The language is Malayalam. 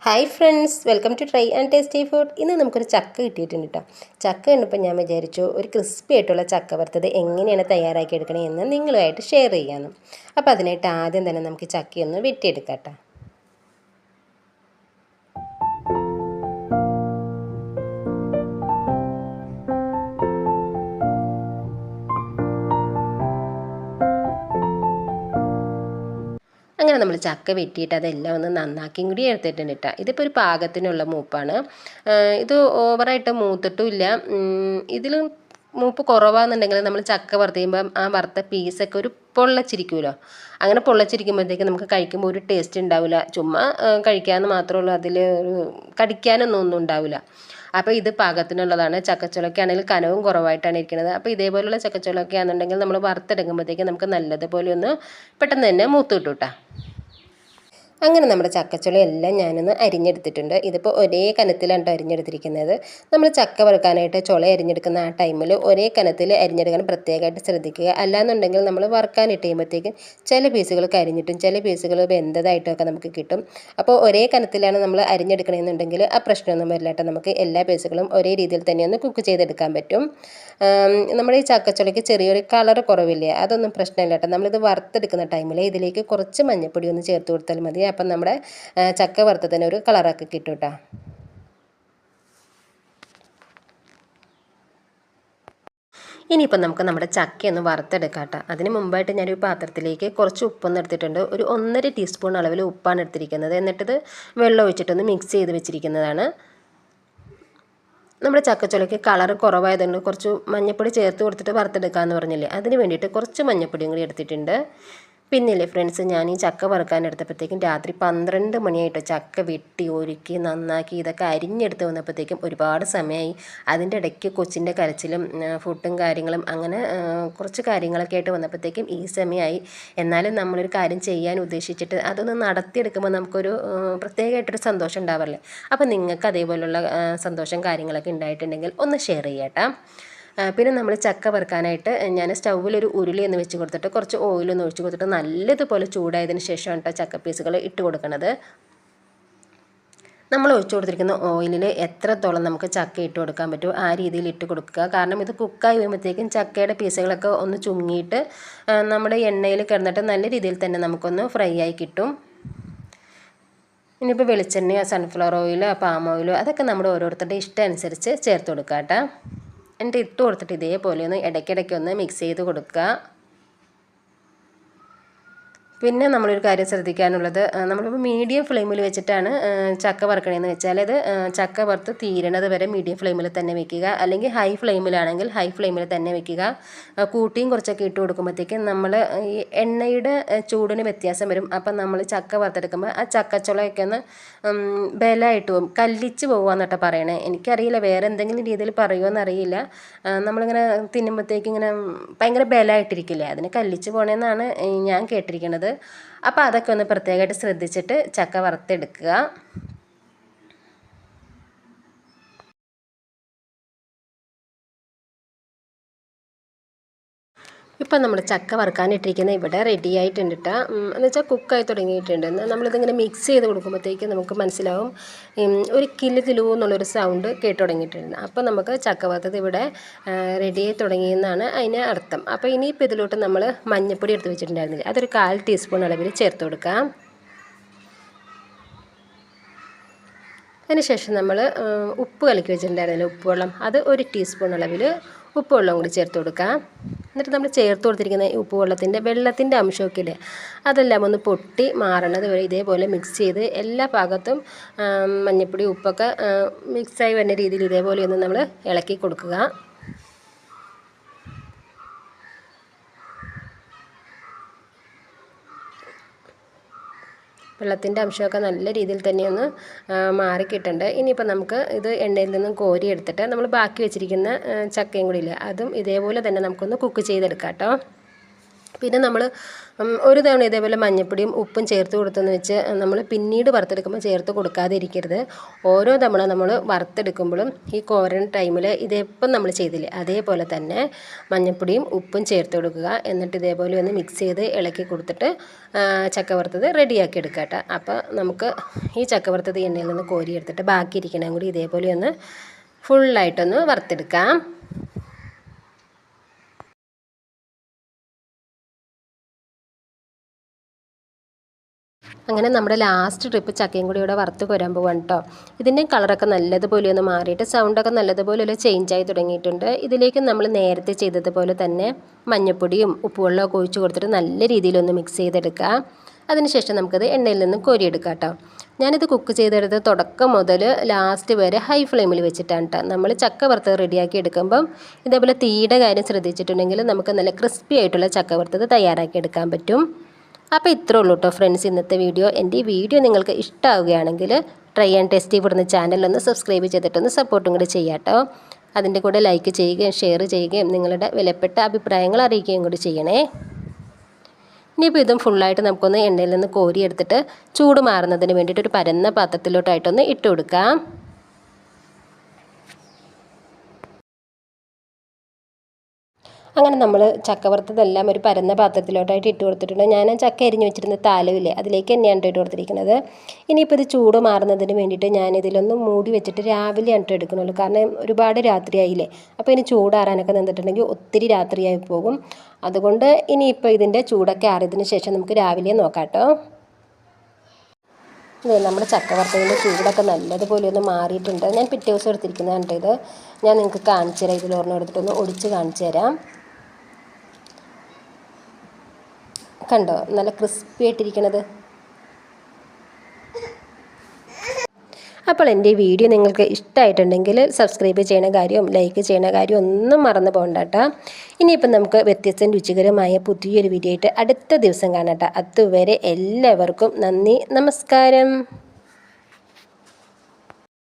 Hi friends, welcome to try and tasty food. ഇന്ന് നമുക്കൊരു ചക്ക കിട്ടിയിട്ടുണ്ട് കേട്ടോ. ചക്ക കണ്ടപ്പോൾ ഞാൻ വിചാരിച്ചു ഒരു ക്രിസ്പി ആയിട്ടുള്ള ചക്ക വറുത്തത് എങ്ങനെയാണ് തയ്യാറാക്കി എടുക്കണേ എന്ന് നിങ്ങളുമായിട്ട് ഷെയർ ചെയ്യാമെന്ന്. അപ്പോൾ അതിനായിട്ട് ആദ്യം തന്നെ നമുക്ക് ചക്കയൊന്ന് വെട്ടിയെടുക്കാം കേട്ടോ. അങ്ങനെ നമ്മൾ ചക്ക വെട്ടിയിട്ട് അതെല്ലാം ഒന്ന് നന്നാക്കിയും കൂടി എടുത്തിട്ടുണ്ട് കേട്ടോ. ഇതിപ്പോൾ ഒരു പാകത്തിനുള്ള മൂപ്പാണ്. ഇത് ഓവറായിട്ട് മൂത്തിട്ടുമില്ല. ഇതിലും മൂപ്പ് കുറവാണെന്നുണ്ടെങ്കിൽ നമ്മൾ ചക്ക വറുത്ത് കഴിയുമ്പം ആ വറുത്ത പീസൊക്കെ ഒരു പൊള്ളച്ചിരിക്കുമല്ലോ. അങ്ങനെ പൊള്ളച്ചിരിക്കുമ്പോഴത്തേക്ക് നമുക്ക് കഴിക്കുമ്പോൾ ഒരു ടേസ്റ്റ് ഉണ്ടാവില്ല. ചുമ്മാ കഴിക്കാമെന്ന് മാത്രമേ ഉള്ളൂ, അതിൽ ഒരു കടിക്കാനൊന്നും ഉണ്ടാവില്ല. അപ്പോൾ ഇത് പാകത്തിനുള്ളതാണ്. ചക്കച്ചുളക്കാണെങ്കിൽ കനവും കുറവായിട്ടാണ് ഇരിക്കുന്നത്. അപ്പോൾ ഇതേപോലെയുള്ള ചക്കച്ചുളക്ക ആണെന്നുണ്ടെങ്കിൽ നമ്മൾ വറുത്തെടുക്കുമ്പോഴത്തേക്ക് നമുക്ക് നല്ലതുപോലെ ഒന്ന് പെട്ടെന്ന് തന്നെ മൂത്ത് കിട്ടും കേട്ടോ. അങ്ങനെ നമ്മുടെ ചക്കച്ചുളയെല്ലാം ഞാനൊന്ന് അരിഞ്ഞെടുത്തിട്ടുണ്ട്. ഇതിപ്പോൾ ഒരേ കനത്തിലാണ് കേട്ടോ അരിഞ്ഞെടുത്തിരിക്കുന്നത്. നമ്മൾ ചക്ക വറുക്കാനായിട്ട് ചുള അരിഞ്ഞെടുക്കുന്ന ആ ടൈമിൽ ഒരേ കനത്തിൽ അരിഞ്ഞെടുക്കാൻ പ്രത്യേകമായിട്ട് ശ്രദ്ധിക്കുക. അല്ലാന്നുണ്ടെങ്കിൽ നമ്മൾ വറുക്കാനിട്ട് കഴിയുമ്പോഴത്തേക്കും ചില പീസുകൾ കരിഞ്ഞിട്ടും ചില പീസുകൾ വെന്തതായിട്ടൊക്കെ നമുക്ക് കിട്ടും. അപ്പോൾ ഒരേ കനത്തിലാണ് നമ്മൾ അരിഞ്ഞെടുക്കണമെന്നുണ്ടെങ്കിൽ ആ പ്രശ്നമൊന്നും വരില്ല കേട്ടോ. നമുക്ക് എല്ലാ പീസുകളും ഒരേ രീതിയിൽ തന്നെ ഒന്ന് കുക്ക് ചെയ്തെടുക്കാൻ പറ്റും. നമ്മുടെ ഈ ചക്കച്ചുളയ്ക്ക് ചെറിയൊരു കളർ കുറവില്ലേ, അതൊന്നും പ്രശ്നമില്ല കേട്ടോ. നമ്മളിത് വറുത്തെടുക്കുന്ന ടൈമിൽ ഇതിലേക്ക് കുറച്ച് മഞ്ഞൾപ്പൊടി ഒന്ന് ചേർത്ത് കൊടുത്താൽ മതി. അപ്പം നമ്മുടെ ചക്ക വറുത്തതിന് ഒരു കളറൊക്കെ കിട്ടും കേട്ടോ. ഇനിയിപ്പോൾ നമുക്ക് നമ്മുടെ ചക്കയൊന്ന് വറുത്തെടുക്കാം കേട്ടോ. അതിന് മുമ്പായിട്ട് ഞാനൊരു പാത്രത്തിലേക്ക് കുറച്ച് ഉപ്പൊന്ന് എടുത്തിട്ടുണ്ട്. ഒരു 1.5 ടീസ്പൂൺ അളവിൽ ഉപ്പാണ് എടുത്തിരിക്കുന്നത്. എന്നിട്ടിത് വെള്ളം ഒഴിച്ചിട്ടൊന്ന് മിക്സ് ചെയ്ത് വെച്ചിരിക്കുന്നതാണ്. നമ്മുടെ ചക്കച്ചുളയ്ക്ക് കളർ കുറവായതുകൊണ്ട് കുറച്ച് മഞ്ഞൾപ്പൊടി ചേർത്ത് കൊടുത്തിട്ട് വറുത്തെടുക്കാമെന്ന് പറഞ്ഞില്ലേ, അതിന് വേണ്ടിയിട്ട് കുറച്ച് മഞ്ഞൾപ്പൊടിയും കൂടി എടുത്തിട്ടുണ്ട്. പിന്നില്ലേ ഫ്രണ്ട്സ്, ഞാൻ ഈ ചക്ക വറുക്കാൻ എടുത്തപ്പോഴത്തേക്കും രാത്രി 12 മണിയായിട്ട് ചക്ക വെട്ടി ഒരുക്കി നന്നാക്കി ഇതൊക്കെ അരിഞ്ഞെടുത്ത് വന്നപ്പോഴത്തേക്കും ഒരുപാട് സമയമായി. അതിൻ്റെ ഇടയ്ക്ക് കൊച്ചിൻ്റെ കരച്ചിലും ഫുഡും കാര്യങ്ങളും അങ്ങനെ കുറച്ച് കാര്യങ്ങളൊക്കെ ആയിട്ട് വന്നപ്പോഴത്തേക്കും ഈ സമയമായി. എന്നാലും നമ്മളൊരു കാര്യം ചെയ്യാൻ ഉദ്ദേശിച്ചിട്ട് അതൊന്ന് നടത്തിയെടുക്കുമ്പോൾ നമുക്കൊരു പ്രത്യേകമായിട്ടൊരു സന്തോഷം ഉണ്ടാവാറില്ലേ. അപ്പോൾ നിങ്ങൾക്ക് അതേപോലുള്ള സന്തോഷം കാര്യങ്ങളൊക്കെ ഉണ്ടായിട്ടുണ്ടെങ്കിൽ ഒന്ന് ഷെയർ ചെയ്യാട്ടോ. പിന്നെ നമ്മൾ ചക്ക വറുക്കാനായിട്ട് ഞാൻ സ്റ്റൗവിലൊരു ഉരുളി ഒന്ന് വെച്ച് കൊടുത്തിട്ട് കുറച്ച് ഓയിലൊന്ന് ഒഴിച്ച് കൊടുത്തിട്ട് നല്ലതുപോലെ ചൂടായതിന് ശേഷമാണ് കേട്ടോ ചക്ക പീസുകൾ ഇട്ട് കൊടുക്കുന്നത്. നമ്മൾ ഒഴിച്ചു കൊടുത്തിരിക്കുന്ന ഓയിലിൽ എത്രത്തോളം നമുക്ക് ചക്ക ഇട്ട് കൊടുക്കാൻ പറ്റുമോ ആ രീതിയിൽ ഇട്ട് കൊടുക്കുക. കാരണം ഇത് കുക്കായി വരുമ്പോഴത്തേക്കും ചക്കയുടെ പീസുകളൊക്കെ ഒന്ന് ചുങ്ങിയിട്ട് നമ്മുടെ എണ്ണയിൽ കിടന്നിട്ട് നല്ല രീതിയിൽ തന്നെ നമുക്കൊന്ന് ഫ്രൈ ആയി കിട്ടും. ഇനിയിപ്പോൾ വെളിച്ചെണ്ണയോ സൺഫ്ലവർ ഓയിലോ പാം ഓയിലോ അതൊക്കെ നമ്മുടെ ഓരോരുത്തരുടെ ഇഷ്ടം അനുസരിച്ച് ചേർത്ത് കൊടുക്കുക കേട്ടോ. എന്നിട്ട് ഇട്ട് കൊടുത്തിട്ട് ഇതേപോലെ ഒന്ന് ഇടയ്ക്കിടയ്ക്ക് ഒന്ന് മിക്സ് ചെയ്ത് കൊടുക്കുക. പിന്നെ നമ്മളൊരു കാര്യം ശ്രദ്ധിക്കാനുള്ളത്, നമ്മളിപ്പോൾ മീഡിയം ഫ്ലെയിമിൽ വെച്ചിട്ടാണ് ചക്ക വറുക്കണമെന്ന് വെച്ചാൽ അത് ചക്ക വറുത്ത് തീരണത് വരെ മീഡിയം ഫ്ലെയിമിൽ തന്നെ വെക്കുക. അല്ലെങ്കിൽ ഹൈ ഫ്ലെയിമിലാണെങ്കിൽ ഹൈ ഫ്ലെയിമിൽ തന്നെ വെക്കുക. കൂട്ടിയും കുറച്ചൊക്കെ ഇട്ട് കൊടുക്കുമ്പോഴത്തേക്കും നമ്മൾ ഈ എണ്ണയുടെ ചൂടിന് വ്യത്യാസം വരും. അപ്പം നമ്മൾ ചക്ക വറുത്തെടുക്കുമ്പോൾ ആ ചക്കച്ചുളയൊക്കെ ഒന്ന് ബലമായിട്ട് പോകും, കല്ലിച്ച് പോകുകയെന്നിട്ട് പറയണേ. എനിക്കറിയില്ല വേറെ എന്തെങ്കിലും രീതിയിൽ പറയുമോ അറിയില്ല. നമ്മളിങ്ങനെ തിന്നുമ്പോഴത്തേക്കും ഇങ്ങനെ ഭയങ്കര ബലമായിട്ടിരിക്കില്ലേ, അതിന് കല്ലിച്ച് പോകണമെന്നാണ് ഞാൻ കേട്ടിരിക്കുന്നത്. അപ്പോൾ അതൊക്കെ ഒന്ന് പ്രത്യേകമായിട്ട് ശ്രദ്ധിച്ചിട്ട് ചക്ക വറുത്തെടുക്കുക. ഇപ്പം നമ്മൾ ചക്ക വറുക്കാനിട്ടിരിക്കുന്ന ഇവിടെ റെഡി ആയിട്ടുണ്ട് കേട്ടോ. എന്ന് വെച്ചാൽ കുക്കായി തുടങ്ങിയിട്ടുണ്ട്. നമ്മളിതിങ്ങനെ മിക്സ് ചെയ്ത് കൊടുക്കുമ്പോഴത്തേക്ക് നമുക്ക് മനസ്സിലാവും ഒരു കിലു കിലു എന്നുള്ളൊരു സൗണ്ട് കേട്ട് തുടങ്ങിയിട്ടുണ്ട്. അപ്പോൾ നമുക്ക് ചക്ക വറുത്തത് ഇവിടെ റെഡിയായി തുടങ്ങിയെന്നാണ് അതിന് അർത്ഥം. അപ്പോൾ ഇനിയിപ്പോൾ ഇതിലോട്ട് നമ്മൾ മഞ്ഞൾപ്പൊടി എടുത്ത് വെച്ചിട്ടുണ്ടായിരുന്നില്ല, അതൊരു 1/4 ടീസ്പൂൺ അളവിൽ ചേർത്ത് കൊടുക്കാം. അതിനുശേഷം നമ്മൾ ഉപ്പ് കലക്കി വെച്ചിട്ടുണ്ടായിരുന്നില്ല, ഉപ്പുവെള്ളം, അത് 1 ടീസ്പൂൺ അളവിൽ ഉപ്പുവെള്ളം കൂടി ചേർത്ത് കൊടുക്കാം. എന്നിട്ട് നമ്മൾ ചേർത്ത് കൊടുത്തിരിക്കുന്ന ഉപ്പുവെള്ളത്തിൻ്റെ വെള്ളത്തിൻ്റെ അംശമൊക്കെ ഇല്ലേ, അതെല്ലാം ഒന്ന് പൊട്ടി മാറണത് വരെ ഇതേപോലെ മിക്സ് ചെയ്ത് എല്ലാ ഭാഗത്തും മഞ്ഞൾപ്പൊടി ഉപ്പൊക്കെ മിക്സായി വരുന്ന രീതിയിൽ ഇതേപോലെ ഒന്ന് നമ്മൾ ഇളക്കി കൊടുക്കുക. വെള്ളത്തിൻ്റെ അംശമൊക്കെ നല്ല രീതിയിൽ തന്നെയൊന്ന് മാറിക്കിട്ടുണ്ട്. ഇനിയിപ്പോൾ നമുക്ക് ഇത് എണ്ണയിൽ നിന്നും കോരി എടുത്തിട്ട് നമ്മൾ ബാക്കി വെച്ചിരിക്കുന്ന ചക്കയും കൂടി ഇല്ല, അതും ഇതേപോലെ തന്നെ നമുക്കൊന്ന് കുക്ക് ചെയ്തെടുക്കാം കേട്ടോ. പിന്നെ നമ്മൾ ഒരു തവണ ഇതേപോലെ മഞ്ഞൾപ്പൊടിയും ഉപ്പും ചേർത്ത് കൊടുത്തെന്ന് വെച്ച് നമ്മൾ പിന്നീട് വറുത്തെടുക്കുമ്പോൾ ചേർത്ത് കൊടുക്കാതെ ഇരിക്കരുത്. ഓരോ തവണ നമ്മൾ വറുത്തെടുക്കുമ്പോഴും ഈ കോരൻ ടൈമിൽ ഇതെപ്പം നമ്മൾ ചെയ്തില്ലേ അതേപോലെ തന്നെ മഞ്ഞൾപ്പൊടിയും ഉപ്പും ചേർത്ത് കൊടുക്കുക. എന്നിട്ട് ഇതേപോലെ ഒന്ന് മിക്സ് ചെയ്ത് ഇളക്കി കൊടുത്തിട്ട് ചക്ക വറുത്തത് റെഡിയാക്കി എടുക്കുക കേട്ടോ. അപ്പോൾ നമുക്ക് ഈ ചക്ക വറുത്തത് എണ്ണയിൽ നിന്ന് കോരിയെടുത്തിട്ട് ബാക്കി ഇരിക്കണം കൂടി ഇതേപോലെ ഒന്ന് ഫുള്ളായിട്ടൊന്ന് വറുത്തെടുക്കാം. അങ്ങനെ നമ്മുടെ ലാസ്റ്റ് ട്രിപ്പ് ചക്കയും കൂടി ഇവിടെ വറുത്ത് കോരാൻ പോവാണ് കേട്ടോ. ഇതിൻ്റെ കളറൊക്കെ നല്ലതുപോലെ ഒന്ന് മാറിയിട്ട് സൗണ്ടൊക്കെ നല്ലതുപോലെ ഒന്ന് ചേഞ്ച് ആയി തുടങ്ങിയിട്ടുണ്ട്. ഇതിലേക്ക് നമ്മൾ നേരത്തെ ചെയ്തതുപോലെ തന്നെ മഞ്ഞൾപ്പൊടിയും ഉപ്പുവെള്ളമൊക്കെ ഒഴിച്ച് കൊടുത്തിട്ട് നല്ല രീതിയിലൊന്ന് മിക്സ് ചെയ്തെടുക്കുക. അതിനുശേഷം നമുക്കത് എണ്ണയിൽ നിന്ന് കോരിയെടുക്കാം കേട്ടോ. ഞാനിത് കുക്ക് ചെയ്തെടുത്ത് തുടക്കം മുതൽ ലാസ്റ്റ് വരെ ഹൈ ഫ്ലെയിമിൽ വെച്ചിട്ടാണ് കേട്ടോ. നമ്മൾ ചക്ക വറുത്തത് റെഡിയാക്കി എടുക്കുമ്പം ഇതേപോലെ തീയുടെ കാര്യം ശ്രദ്ധിച്ചിട്ടുണ്ടെങ്കിൽ നമുക്ക് നല്ല ക്രിസ്പി ആയിട്ടുള്ള ചക്ക വറുത്തത് തയ്യാറാക്കി എടുക്കാൻ പറ്റും. അപ്പോൾ ഇത്രേ ഉള്ളൂ കേട്ടോ ഫ്രണ്ട്സ് ഇന്നത്തെ വീഡിയോ. എൻ്റെ ഈ വീഡിയോ നിങ്ങൾക്ക് ഇഷ്ടമാവുകയാണെങ്കിൽ ട്രൈ ആൻഡ് ടേസ്റ്റി ഇവിടുന്ന് ചാനലൊന്ന് സബ്സ്ക്രൈബ് ചെയ്തിട്ടൊന്ന് സപ്പോർട്ടും കൂടി ചെയ്യാം കേട്ടോ. അതിൻ്റെ കൂടെ ലൈക്ക് ചെയ്യുകയും ഷെയർ ചെയ്യുകയും നിങ്ങളുടെ വിലപ്പെട്ട അഭിപ്രായങ്ങൾ അറിയിക്കുകയും കൂടി ചെയ്യണേ. ഇനിയിപ്പോൾ ഇതും ഫുള്ളായിട്ട് നമുക്കൊന്ന് എണ്ണയിൽ നിന്ന് കോരിയെടുത്തിട്ട് ചൂട് മാറുന്നതിന് വേണ്ടിയിട്ട് ഒരു പരന്ന പാത്രത്തിലോട്ടായിട്ടൊന്ന് ഇട്ട് കൊടുക്കാം. അങ്ങനെ നമ്മൾ ചക്ക വറുത്തതെല്ലാം ഒരു പരന്ന പാത്രത്തിലോട്ടായിട്ട് ഇട്ട് കൊടുത്തിട്ടുണ്ട്. ഞാൻ ചക്ക അരിഞ്ഞ് വെച്ചിരുന്ന താലമില്ലേ അതിലേക്ക് തന്നെയാണ് ഇട്ട് കൊടുത്തിരിക്കുന്നത്. ഇനിയിപ്പോൾ ഇത് ചൂട് മാറുന്നതിന് വേണ്ടിയിട്ട് ഞാനിതിലൊന്ന് മൂടി വെച്ചിട്ട് രാവിലെയാണ് ഇട്ട് എടുക്കണുള്ളൂ. കാരണം ഒരുപാട് രാത്രിയായില്ലേ, അപ്പോൾ ഇനി ചൂടാറാനൊക്കെ നിന്നിട്ടുണ്ടെങ്കിൽ ഒത്തിരി രാത്രിയായി പോകും. അതുകൊണ്ട് ഇനിയിപ്പോൾ ഇതിൻ്റെ ചൂടൊക്കെ ആറിയതിന് ശേഷം നമുക്ക് രാവിലെ നോക്കാം കേട്ടോ. നമ്മുടെ ചക്ക വറുത്തതിൻ്റെ ചൂടൊക്കെ നല്ലതുപോലെ ഒന്ന് മാറിയിട്ടുണ്ട്. ഞാൻ പിറ്റേ ദിവസം എടുത്തിരിക്കുന്നതാണ് കേട്ടോ ഇത്. ഞാൻ നിങ്ങൾക്ക് കാണിച്ചു തരാം. ഇതിലൊരെണ്ണം എടുത്തിട്ടൊന്ന് ഒടിച്ച് കാണിച്ചു തരാം. കണ്ടോ നല്ല ക്രിസ്പി ആയിട്ടിരിക്കണത്. അപ്പോൾ എൻ്റെ ഈ വീഡിയോ നിങ്ങൾക്ക് ഇഷ്ടമായിട്ടുണ്ടെങ്കിൽ സബ്സ്ക്രൈബ് ചെയ്യണ കാര്യവും ലൈക്ക് ചെയ്യണ കാര്യവും ഒന്നും മറന്നു പോകണ്ട കേട്ടോ. ഇനിയിപ്പം നമുക്ക് വ്യത്യസ്ത രുചികരമായ പുതിയൊരു വീഡിയോ ആയിട്ട് അടുത്ത ദിവസം കാണാം കേട്ടോ. അതുവരെ എല്ലാവർക്കും നന്ദി, നമസ്കാരം.